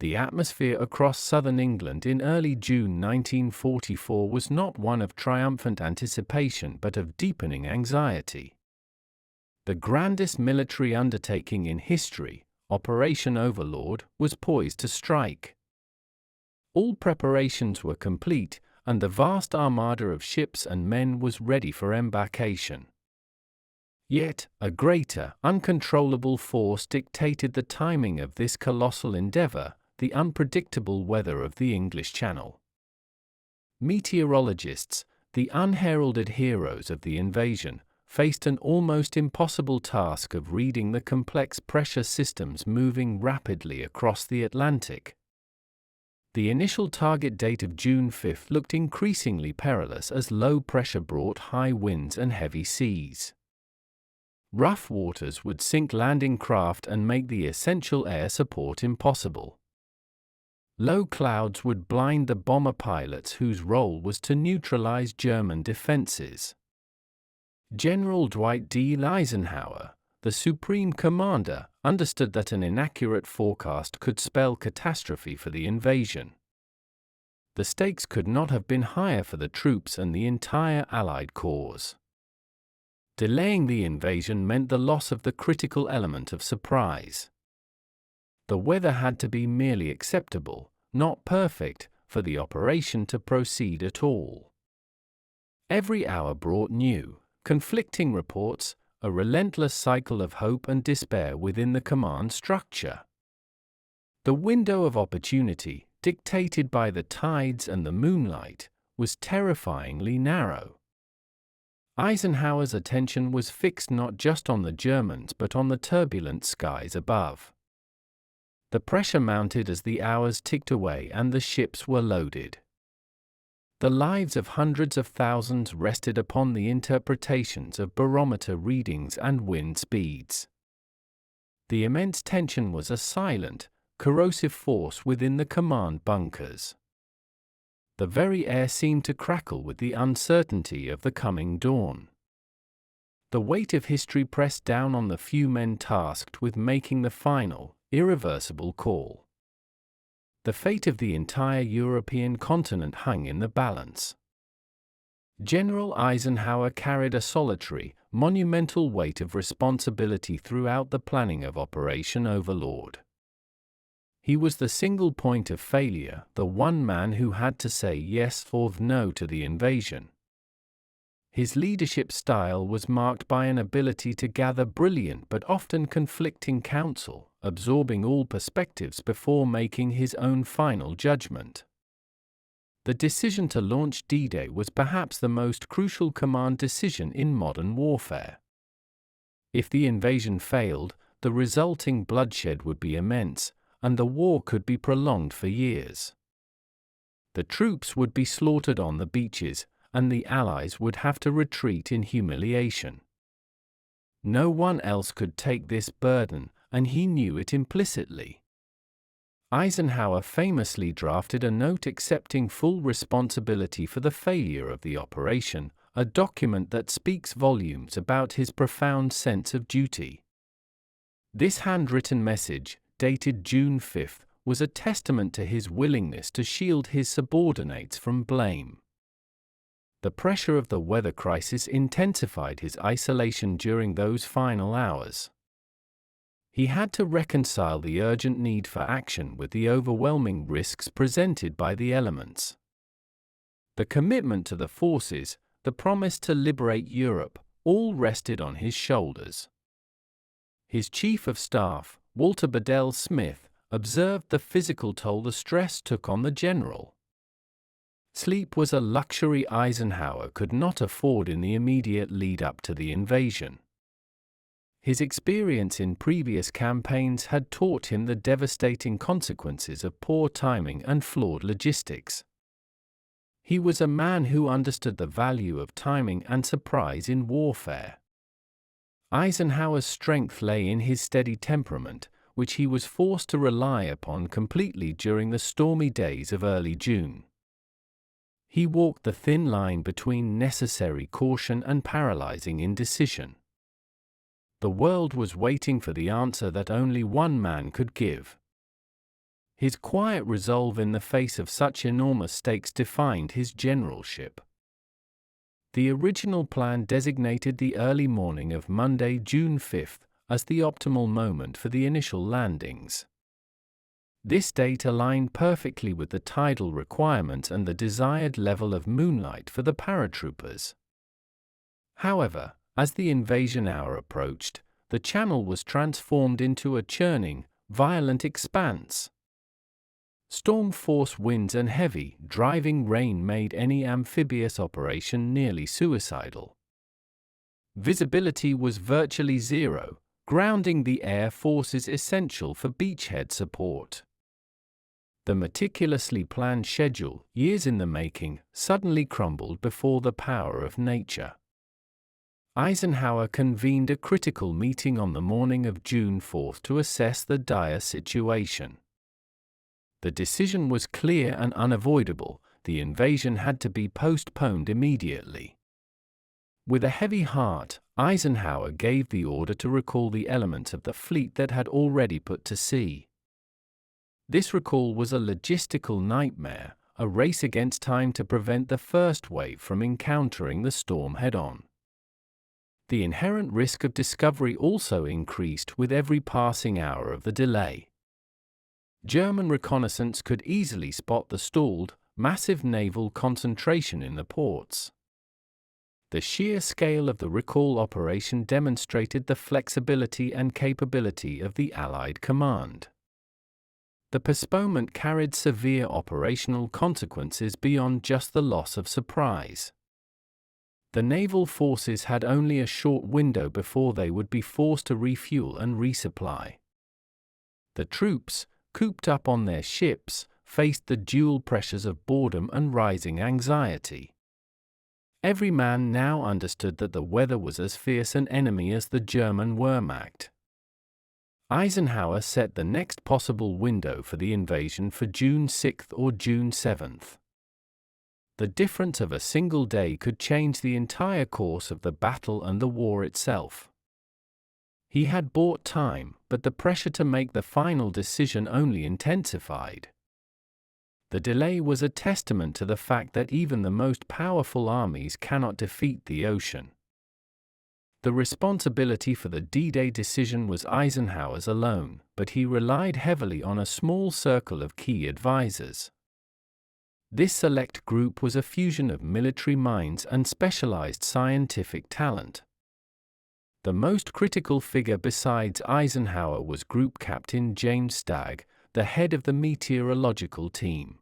The atmosphere across southern England in early June 1944 was not one of triumphant anticipation but of deepening anxiety. The grandest military undertaking in history, Operation Overlord, was poised to strike. All preparations were complete, and the vast armada of ships and men was ready for embarkation. Yet, a greater, uncontrollable force dictated the timing of this colossal endeavor: the unpredictable weather of the English Channel. Meteorologists, the unheralded heroes of the invasion, faced an almost impossible task of reading the complex pressure systems moving rapidly across the Atlantic. The initial target date of June 5 looked increasingly perilous as low pressure brought high winds and heavy seas. Rough waters would sink landing craft and make the essential air support impossible. Low clouds would blind the bomber pilots whose role was to neutralize German defenses. General Dwight D. Eisenhower, the supreme commander, understood that an inaccurate forecast could spell catastrophe for the invasion. The stakes could not have been higher for the troops and the entire Allied cause. Delaying the invasion meant the loss of the critical element of surprise. The weather had to be merely acceptable, not perfect, for the operation to proceed at all. Every hour brought new, conflicting reports, a relentless cycle of hope and despair within the command structure. The window of opportunity, dictated by the tides and the moonlight, was terrifyingly narrow. Eisenhower's attention was fixed not just on the Germans but on the turbulent skies above. The pressure mounted as the hours ticked away and the ships were loaded. The lives of hundreds of thousands rested upon the interpretations of barometer readings and wind speeds. The immense tension was a silent, corrosive force within the command bunkers. The very air seemed to crackle with the uncertainty of the coming dawn. The weight of history pressed down on the few men tasked with making the final, irreversible call. The fate of the entire European continent hung in the balance. General Eisenhower carried a solitary, monumental weight of responsibility throughout the planning of Operation Overlord. He was the single point of failure, the one man who had to say yes or no to the invasion. His leadership style was marked by an ability to gather brilliant but often conflicting counsel, absorbing all perspectives before making his own final judgment. The decision to launch D-Day was perhaps the most crucial command decision in modern warfare. If the invasion failed, the resulting bloodshed would be immense, and the war could be prolonged for years. The troops would be slaughtered on the beaches, and the Allies would have to retreat in humiliation. No one else could take this burden, and he knew it implicitly. Eisenhower famously drafted a note accepting full responsibility for the failure of the operation, a document that speaks volumes about his profound sense of duty. This handwritten message, dated June 5, was a testament to his willingness to shield his subordinates from blame. The pressure of the weather crisis intensified his isolation during those final hours. He had to reconcile the urgent need for action with the overwhelming risks presented by the elements. The commitment to the forces, the promise to liberate Europe, all rested on his shoulders. His chief of staff, Walter Bedell Smith, observed the physical toll the stress took on the general. Sleep was a luxury Eisenhower could not afford in the immediate lead-up to the invasion. His experience in previous campaigns had taught him the devastating consequences of poor timing and flawed logistics. He was a man who understood the value of timing and surprise in warfare. Eisenhower's strength lay in his steady temperament, which he was forced to rely upon completely during the stormy days of early June. He walked the thin line between necessary caution and paralyzing indecision. The world was waiting for the answer that only one man could give. His quiet resolve in the face of such enormous stakes defined his generalship. The original plan designated the early morning of Monday, June 5, as the optimal moment for the initial landings. This date aligned perfectly with the tidal requirements and the desired level of moonlight for the paratroopers. However, as the invasion hour approached, the channel was transformed into a churning, violent expanse. Storm force winds and heavy, driving rain made any amphibious operation nearly suicidal. Visibility was virtually zero, grounding the air forces essential for beachhead support. The meticulously planned schedule, years in the making, suddenly crumbled before the power of nature. Eisenhower convened a critical meeting on the morning of June 4 to assess the dire situation. The decision was clear and unavoidable: the invasion had to be postponed immediately. With a heavy heart, Eisenhower gave the order to recall the elements of the fleet that had already put to sea. This recall was a logistical nightmare, a race against time to prevent the first wave from encountering the storm head-on. The inherent risk of discovery also increased with every passing hour of the delay. German reconnaissance could easily spot the stalled, massive naval concentration in the ports. The sheer scale of the recall operation demonstrated the flexibility and capability of the Allied command. The postponement carried severe operational consequences beyond just the loss of surprise. The naval forces had only a short window before they would be forced to refuel and resupply. The troops, cooped up on their ships, faced the dual pressures of boredom and rising anxiety. Every man now understood that the weather was as fierce an enemy as the German Wehrmacht. Eisenhower set the next possible window for the invasion for June 6 or June 7. The difference of a single day could change the entire course of the battle and the war itself. He had bought time, but the pressure to make the final decision only intensified. The delay was a testament to the fact that even the most powerful armies cannot defeat the ocean. The responsibility for the D-Day decision was Eisenhower's alone, but he relied heavily on a small circle of key advisors. This select group was a fusion of military minds and specialized scientific talent. The most critical figure besides Eisenhower was Group Captain James Stagg, the head of the meteorological team.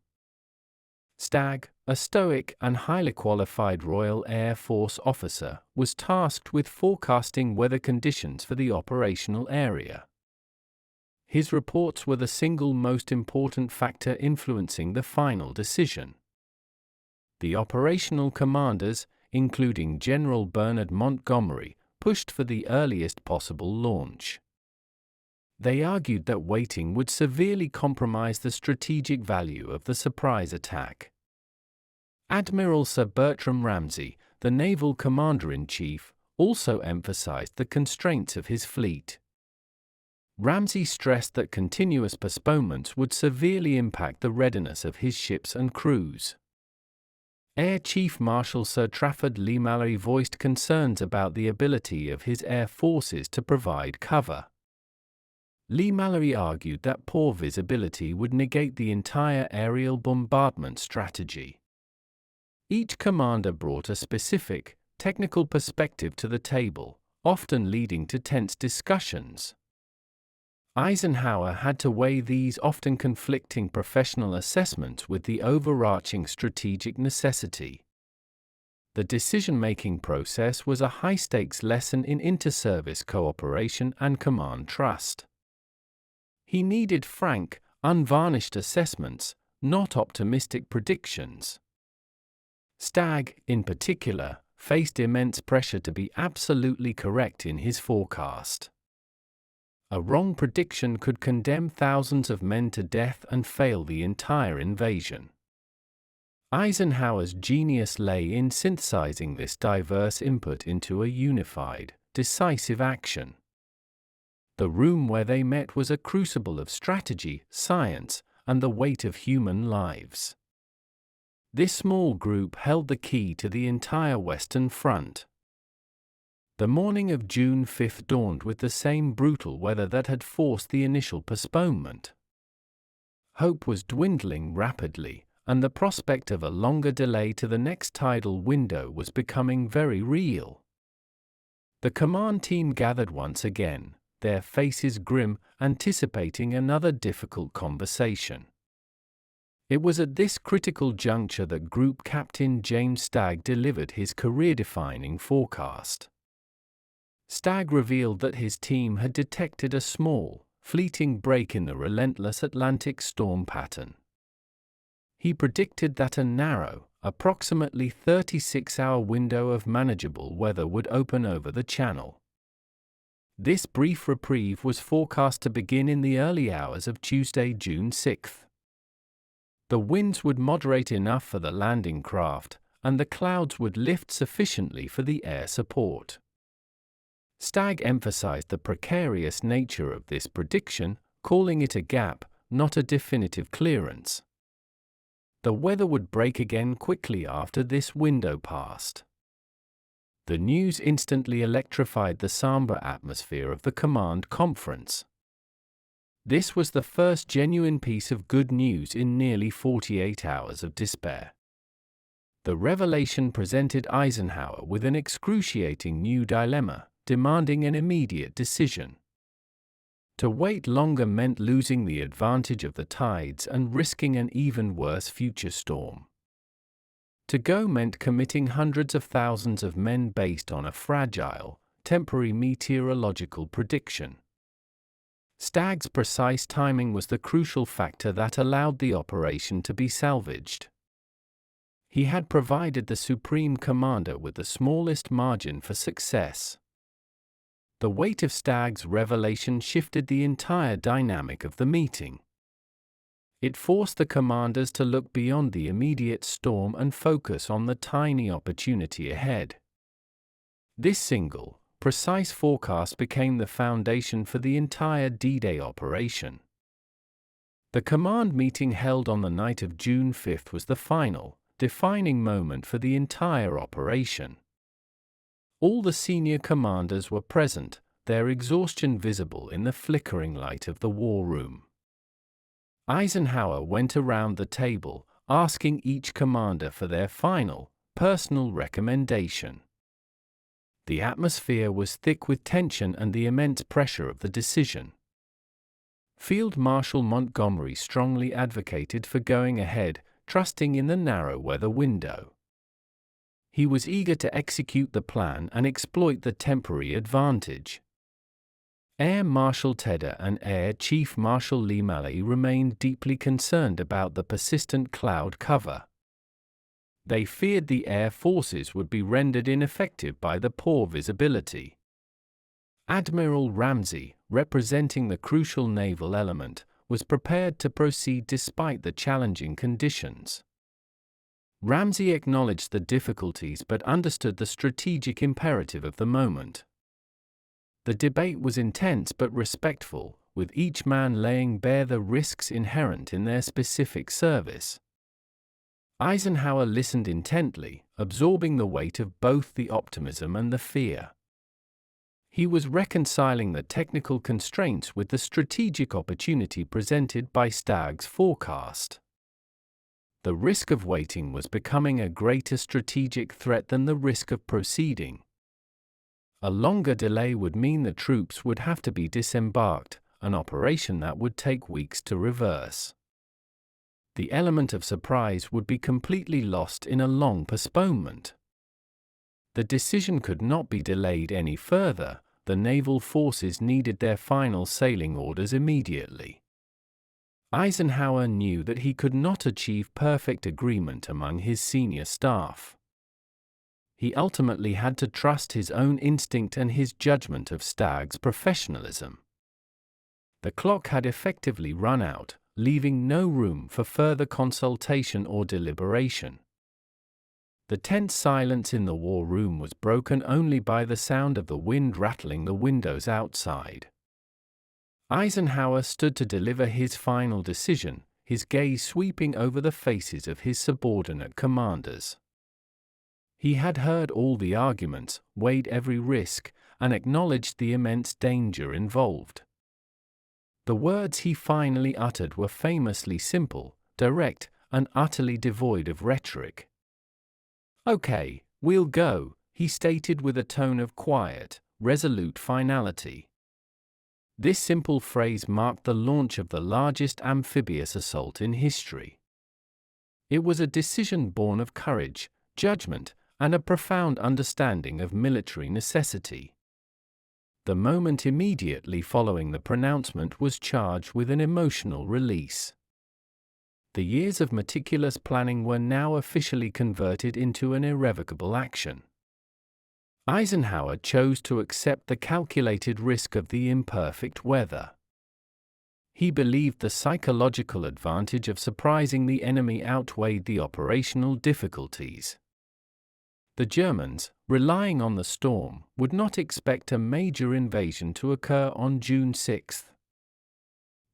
Stagg, a stoic and highly qualified Royal Air Force officer, was tasked with forecasting weather conditions for the operational area. His reports were the single most important factor influencing the final decision. The operational commanders, including General Bernard Montgomery, pushed for the earliest possible launch. They argued that waiting would severely compromise the strategic value of the surprise attack. Admiral Sir Bertram Ramsay, the naval commander-in-chief, also emphasized the constraints of his fleet. Ramsay stressed that continuous postponements would severely impact the readiness of his ships and crews. Air Chief Marshal Sir Trafford Leigh-Mallory voiced concerns about the ability of his air forces to provide cover. Leigh-Mallory argued that poor visibility would negate the entire aerial bombardment strategy. Each commander brought a specific, technical perspective to the table, often leading to tense discussions. Eisenhower had to weigh these often conflicting professional assessments with the overarching strategic necessity. The decision-making process was a high-stakes lesson in inter-service cooperation and command trust. He needed frank, unvarnished assessments, not optimistic predictions. Stagg, in particular, faced immense pressure to be absolutely correct in his forecast. A wrong prediction could condemn thousands of men to death and fail the entire invasion. Eisenhower's genius lay in synthesizing this diverse input into a unified, decisive action. The room where they met was a crucible of strategy, science, and the weight of human lives. This small group held the key to the entire Western Front. The morning of June 5 dawned with the same brutal weather that had forced the initial postponement. Hope was dwindling rapidly, and the prospect of a longer delay to the next tidal window was becoming very real. The command team gathered once again, their faces grim, anticipating another difficult conversation. It was at this critical juncture that Group Captain James Stagg delivered his career-defining forecast. Stagg revealed that his team had detected a small, fleeting break in the relentless Atlantic storm pattern. He predicted that a narrow, approximately 36-hour window of manageable weather would open over the channel. This brief reprieve was forecast to begin in the early hours of Tuesday, June 6. The winds would moderate enough for the landing craft, and the clouds would lift sufficiently for the air support. Stagg emphasized the precarious nature of this prediction, calling it a gap, not a definitive clearance. The weather would break again quickly after this window passed. The news instantly electrified the somber atmosphere of the command conference. This was the first genuine piece of good news in nearly 48 hours of despair. The revelation presented Eisenhower with an excruciating new dilemma, demanding an immediate decision. To wait longer meant losing the advantage of the tides and risking an even worse future storm. To go meant committing hundreds of thousands of men based on a fragile, temporary meteorological prediction. Stagg's precise timing was the crucial factor that allowed the operation to be salvaged. He had provided the Supreme Commander with the smallest margin for success. The weight of Stagg's revelation shifted the entire dynamic of the meeting. It forced the commanders to look beyond the immediate storm and focus on the tiny opportunity ahead. This single, precise forecast became the foundation for the entire D-Day operation. The command meeting held on the night of June 5 was the final, defining moment for the entire operation. All the senior commanders were present, their exhaustion visible in the flickering light of the war room. Eisenhower went around the table, asking each commander for their final, personal recommendation. The atmosphere was thick with tension and the immense pressure of the decision. Field Marshal Montgomery strongly advocated for going ahead, trusting in the narrow weather window. He was eager to execute the plan and exploit the temporary advantage. Air Marshal Tedder and Air Chief Marshal Lee Malley remained deeply concerned about the persistent cloud cover. They feared the air forces would be rendered ineffective by the poor visibility. Admiral Ramsey, representing the crucial naval element, was prepared to proceed despite the challenging conditions. Ramsey acknowledged the difficulties but understood the strategic imperative of the moment. The debate was intense but respectful, with each man laying bare the risks inherent in their specific service. Eisenhower listened intently, absorbing the weight of both the optimism and the fear. He was reconciling the technical constraints with the strategic opportunity presented by Stagg's forecast. The risk of waiting was becoming a greater strategic threat than the risk of proceeding. A longer delay would mean the troops would have to be disembarked, an operation that would take weeks to reverse. The element of surprise would be completely lost in a long postponement. The decision could not be delayed any further. The naval forces needed their final sailing orders immediately. Eisenhower knew that he could not achieve perfect agreement among his senior staff. He ultimately had to trust his own instinct and his judgment of Stagg's professionalism. The clock had effectively run out, leaving no room for further consultation or deliberation. The tense silence in the war room was broken only by the sound of the wind rattling the windows outside. Eisenhower stood to deliver his final decision, his gaze sweeping over the faces of his subordinate commanders. He had heard all the arguments, weighed every risk, and acknowledged the immense danger involved. The words he finally uttered were famously simple, direct, and utterly devoid of rhetoric. "Okay, we'll go," he stated with a tone of quiet, resolute finality. This simple phrase marked the launch of the largest amphibious assault in history. It was a decision born of courage, judgment, and a profound understanding of military necessity. The moment immediately following the pronouncement was charged with an emotional release. The years of meticulous planning were now officially converted into an irrevocable action. Eisenhower chose to accept the calculated risk of the imperfect weather. He believed the psychological advantage of surprising the enemy outweighed the operational difficulties. The Germans, relying on the storm, would not expect a major invasion to occur on June 6.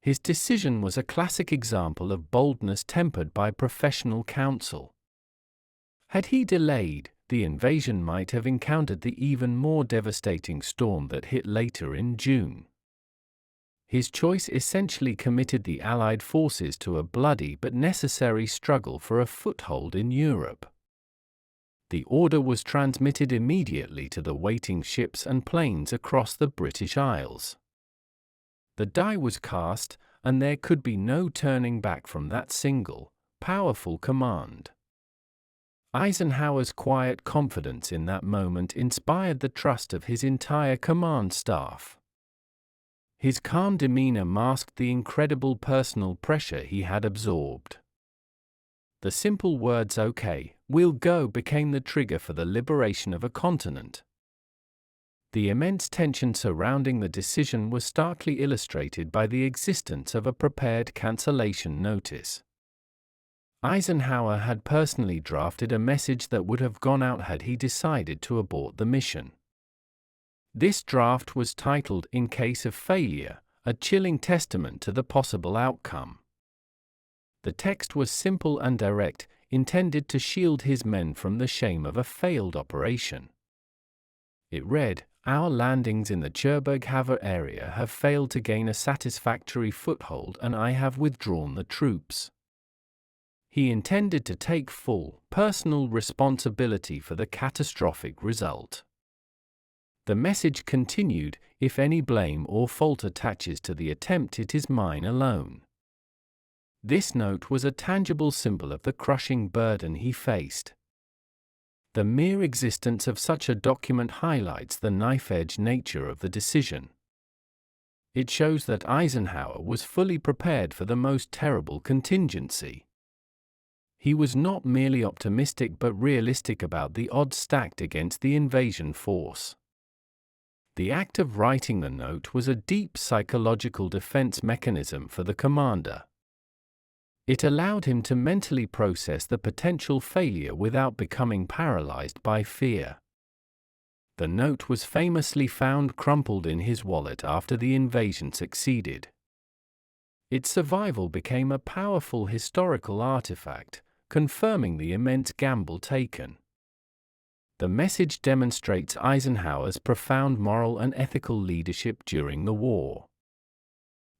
His decision was a classic example of boldness tempered by professional counsel. Had he delayed, the invasion might have encountered the even more devastating storm that hit later in June. His choice essentially committed the Allied forces to a bloody but necessary struggle for a foothold in Europe. The order was transmitted immediately to the waiting ships and planes across the British Isles. The die was cast, and there could be no turning back from that single, powerful command. Eisenhower's quiet confidence in that moment inspired the trust of his entire command staff. His calm demeanor masked the incredible personal pressure he had absorbed. The simple words "Okay, we'll go" became the trigger for the liberation of a continent. The immense tension surrounding the decision was starkly illustrated by the existence of a prepared cancellation notice. Eisenhower had personally drafted a message that would have gone out had he decided to abort the mission. This draft was titled "In Case of Failure," a chilling testament to the possible outcome. The text was simple and direct, intended to shield his men from the shame of a failed operation. It read, "Our landings in the Cherbourg Havre area have failed to gain a satisfactory foothold and I have withdrawn the troops." He intended to take full, personal responsibility for the catastrophic result. The message continued, "If any blame or fault attaches to the attempt, it is mine alone." This note was a tangible symbol of the crushing burden he faced. The mere existence of such a document highlights the knife-edge nature of the decision. It shows that Eisenhower was fully prepared for the most terrible contingency. He was not merely optimistic but realistic about the odds stacked against the invasion force. The act of writing the note was a deep psychological defense mechanism for the commander. It allowed him to mentally process the potential failure without becoming paralyzed by fear. The note was famously found crumpled in his wallet after the invasion succeeded. Its survival became a powerful historical artifact, confirming the immense gamble taken. The message demonstrates Eisenhower's profound moral and ethical leadership during the war.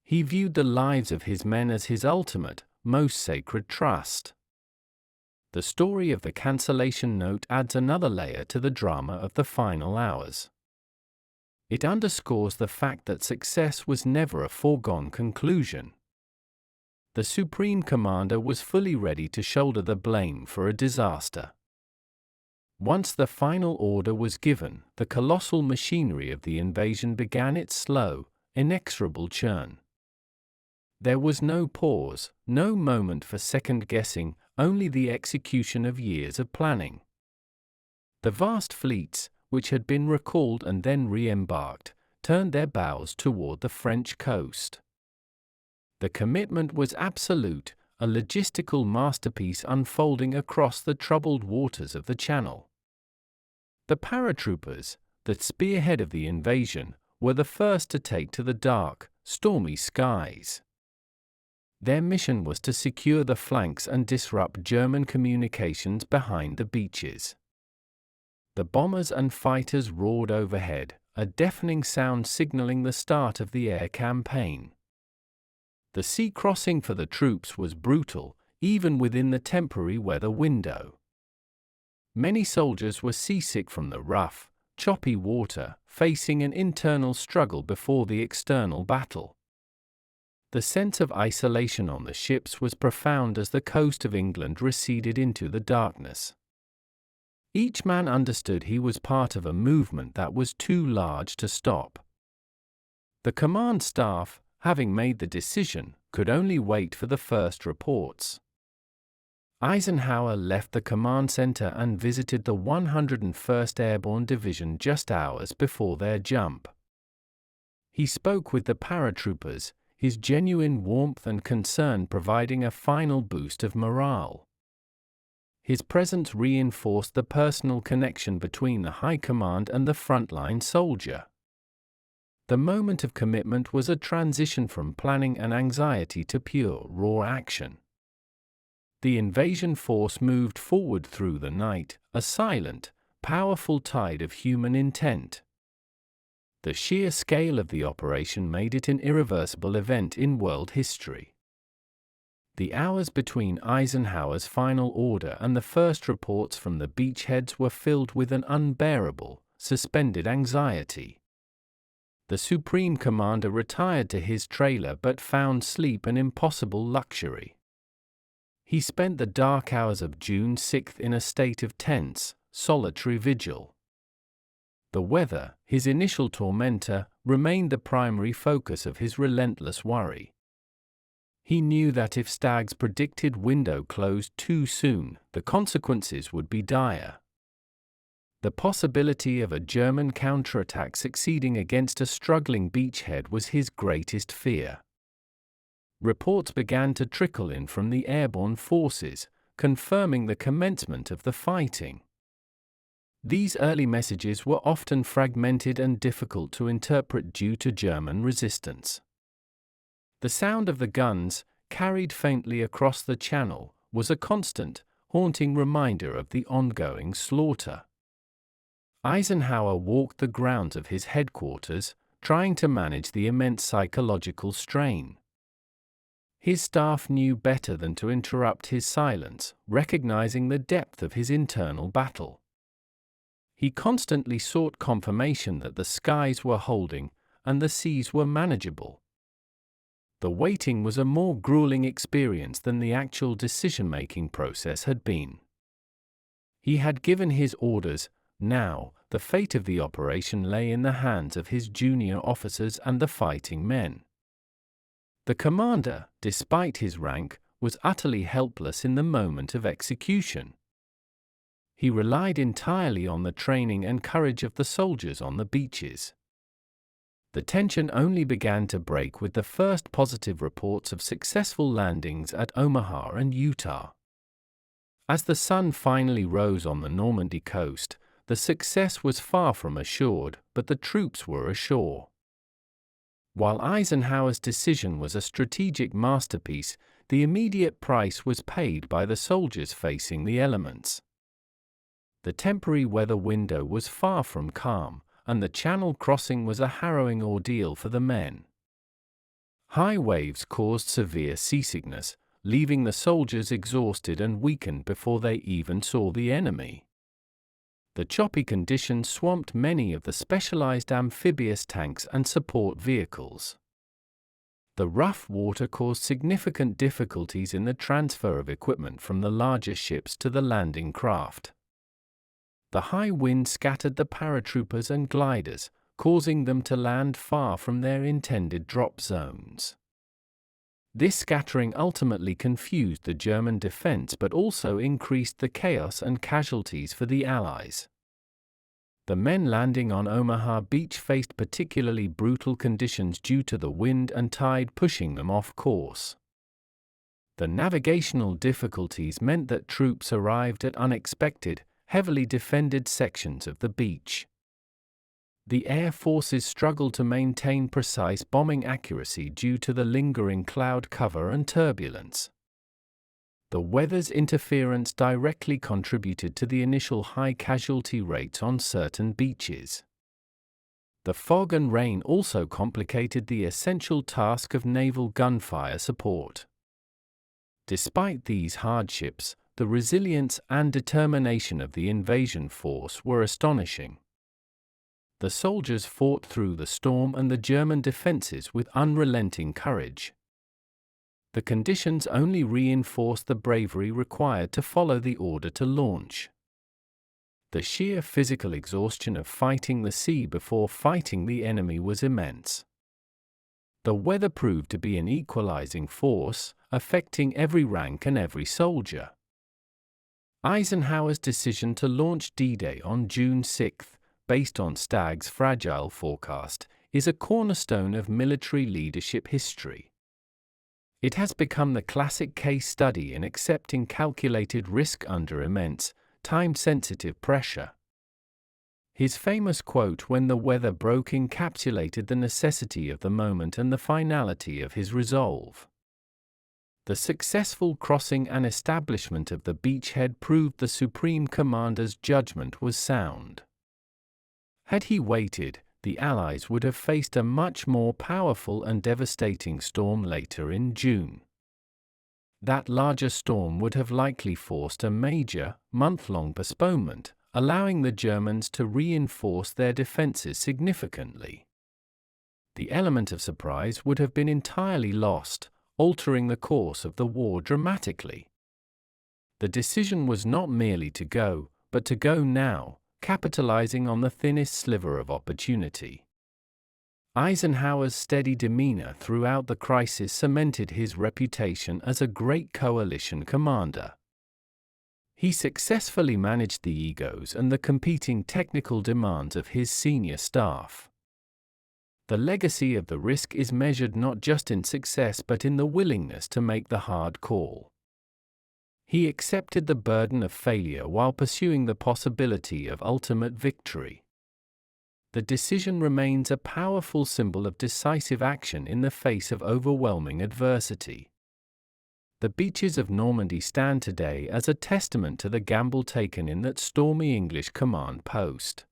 He viewed the lives of his men as his ultimate, most sacred trust. The story of the cancellation note adds another layer to the drama of the final hours. It underscores the fact that success was never a foregone conclusion. The Supreme Commander was fully ready to shoulder the blame for a disaster. Once the final order was given, the colossal machinery of the invasion began its slow, inexorable churn. There was no pause, no moment for second-guessing, only the execution of years of planning. The vast fleets, which had been recalled and then re-embarked, turned their bows toward the French coast. The commitment was absolute, a logistical masterpiece unfolding across the troubled waters of the Channel. The paratroopers, the spearhead of the invasion, were the first to take to the dark, stormy skies. Their mission was to secure the flanks and disrupt German communications behind the beaches. The bombers and fighters roared overhead, a deafening sound signaling the start of the air campaign. The sea crossing for the troops was brutal, even within the temporary weather window. Many soldiers were seasick from the rough, choppy water, facing an internal struggle before the external battle. The sense of isolation on the ships was profound as the coast of England receded into the darkness. Each man understood he was part of a movement that was too large to stop. The command staff, having made the decision, could only wait for the first reports. Eisenhower left the command center and visited the 101st Airborne Division just hours before their jump. He spoke with the paratroopers, his genuine warmth and concern providing a final boost of morale. His presence reinforced the personal connection between the high command and the frontline soldier. The moment of commitment was a transition from planning and anxiety to pure, raw action. The invasion force moved forward through the night, a silent, powerful tide of human intent. The sheer scale of the operation made it an irreversible event in world history. The hours between Eisenhower's final order and the first reports from the beachheads were filled with an unbearable, suspended anxiety. The Supreme Commander retired to his trailer but found sleep an impossible luxury. He spent the dark hours of June 6 in a state of tense, solitary vigil. The weather, his initial tormentor, remained the primary focus of his relentless worry. He knew that if Stagg's predicted window closed too soon, the consequences would be dire. The possibility of a German counterattack succeeding against a struggling beachhead was his greatest fear. Reports began to trickle in from the airborne forces, confirming the commencement of the fighting. These early messages were often fragmented and difficult to interpret due to German resistance. The sound of the guns, carried faintly across the channel, was a constant, haunting reminder of the ongoing slaughter. Eisenhower walked the grounds of his headquarters, trying to manage the immense psychological strain. His staff knew better than to interrupt his silence, recognizing the depth of his internal battle. He constantly sought confirmation that the skies were holding and the seas were manageable. The waiting was a more grueling experience than the actual decision-making process had been. He had given his orders. Now, the fate of the operation lay in the hands of his junior officers and the fighting men. The commander, despite his rank, was utterly helpless in the moment of execution. He relied entirely on the training and courage of the soldiers on the beaches. The tension only began to break with the first positive reports of successful landings at Omaha and Utah. As the sun finally rose on the Normandy coast, the success was far from assured, but the troops were ashore. While Eisenhower's decision was a strategic masterpiece, the immediate price was paid by the soldiers facing the elements. The temporary weather window was far from calm, and the channel crossing was a harrowing ordeal for the men. High waves caused severe seasickness, leaving the soldiers exhausted and weakened before they even saw the enemy. The choppy conditions swamped many of the specialized amphibious tanks and support vehicles. The rough water caused significant difficulties in the transfer of equipment from the larger ships to the landing craft. The high wind scattered the paratroopers and gliders, causing them to land far from their intended drop zones. This scattering ultimately confused the German defense but also increased the chaos and casualties for the Allies. The men landing on Omaha Beach faced particularly brutal conditions due to the wind and tide pushing them off course. The navigational difficulties meant that troops arrived at unexpected, heavily defended sections of the beach. The air forces struggled to maintain precise bombing accuracy due to the lingering cloud cover and turbulence. The weather's interference directly contributed to the initial high casualty rates on certain beaches. The fog and rain also complicated the essential task of naval gunfire support. Despite these hardships, the resilience and determination of the invasion force were astonishing. The soldiers fought through the storm and the German defenses with unrelenting courage. The conditions only reinforced the bravery required to follow the order to launch. The sheer physical exhaustion of fighting the sea before fighting the enemy was immense. The weather proved to be an equalizing force, affecting every rank and every soldier. Eisenhower's decision to launch D-Day on June 6, based on Stagg's fragile forecast, is a cornerstone of military leadership history. It has become the classic case study in accepting calculated risk under immense, time-sensitive pressure. His famous quote "when the weather broke" encapsulated the necessity of the moment and the finality of his resolve. The successful crossing and establishment of the beachhead proved the Supreme Commander's judgment was sound. Had he waited, the Allies would have faced a much more powerful and devastating storm later in June. That larger storm would have likely forced a major, month-long postponement, allowing the Germans to reinforce their defenses significantly. The element of surprise would have been entirely lost, altering the course of the war dramatically. The decision was not merely to go, but to go now, capitalizing on the thinnest sliver of opportunity. Eisenhower's steady demeanor throughout the crisis cemented his reputation as a great coalition commander. He successfully managed the egos and the competing technical demands of his senior staff. The legacy of the risk is measured not just in success but in the willingness to make the hard call. He accepted the burden of failure while pursuing the possibility of ultimate victory. The decision remains a powerful symbol of decisive action in the face of overwhelming adversity. The beaches of Normandy stand today as a testament to the gamble taken in that stormy English command post.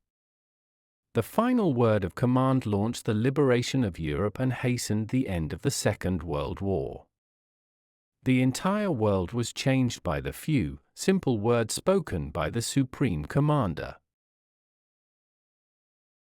The final word of command launched the liberation of Europe and hastened the end of the Second World War. The entire world was changed by the few, simple words spoken by the Supreme Commander.